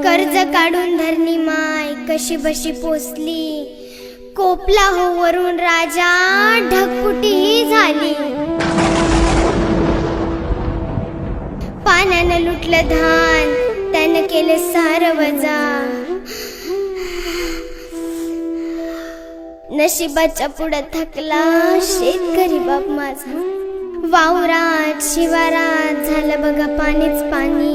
कर्ज काढून धरणी माय कशी बशी पोचली, कोपला हो वरून राजा ढगफुटीही झाली. पाण्यानं लुटलं धान, त्यानं केलं सारं वजा. नशिबाच्या पुढं थकला शेतकरी बाप माझा. वावरात शिवारात झालं बघा पाणीच पाणी.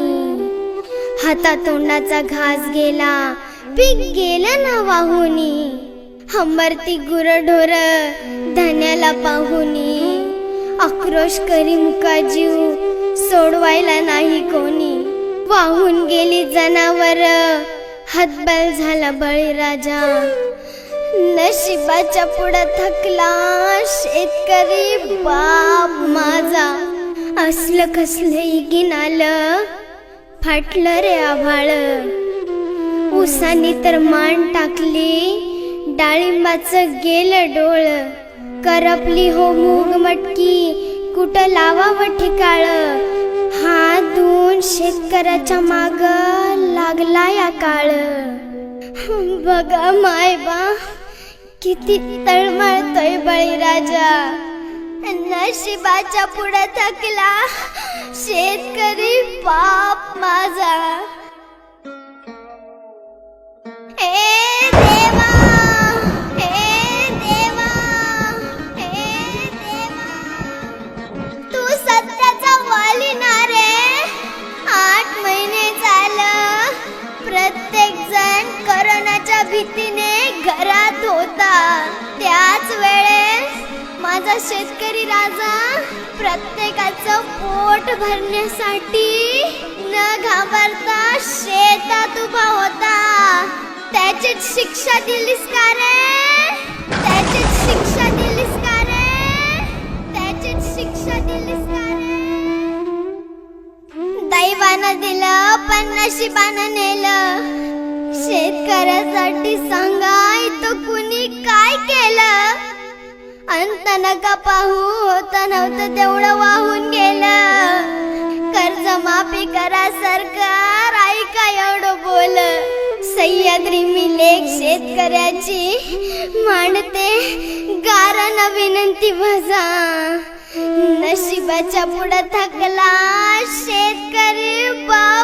हातातोंडाचा घास गेला, पीक गेलं ना वाहुनी. हंबरती गुरढोर धान्याला पाहुनी. आक्रोश करी मुका जीव, सोडवायला नाही कोणी. वाहून गेली जनावर, हतबल झाला बळीराजा. नशिबाच्या पुढं थकला शेतकरी बाप माझा. असलं कसलं इगीन आलं, फाटलं रे आभाळ. उसानी तर मान टाकली, डाळिंबाचं गेलं डोळ. करपली हो मूग मटकी, कुठं लावावं ठिकाळ. हात धुवून शेतकऱ्याच्या माग लागला या काळ. बघा मायबा किती तळमळतोय बळीराजा. नशिबाच्या पुढे थकला शेतकरी बाप माझा. हे देवा, हे देवा, हे देवा, तू सत्याचा वाली ना रे. 8 महिने झालं प्रत्येक जण कोरोनाच्या भीतीने घरात होता. त्याच वेळेस माझा शेतकरी राजा प्रत्येकाचं पोट भरण्यासाठी न घाबरता शेतात उभा होता. त्याचीच शिक्षा दिलीस का रे, त्याचीच शिक्षा दिलीस का रे, त्याचीच शिक्षा दिलीस का रे. दैवानं दिलं पण नशिबानं नेलं. शेतकऱ्यासाठी सांगाय तो कुणी काय केलं. अंत नका पाहू, होतं नव्हतं तेवढं वाहून गेलं. कर्ज माफी करा सरकार, ऐका एवढं बोल. सह्याद्री मी लेख शेतकऱ्याची मांडते गारानं विनंती माझा. नशिबाच्या पुढं थकला शेतकरी बाप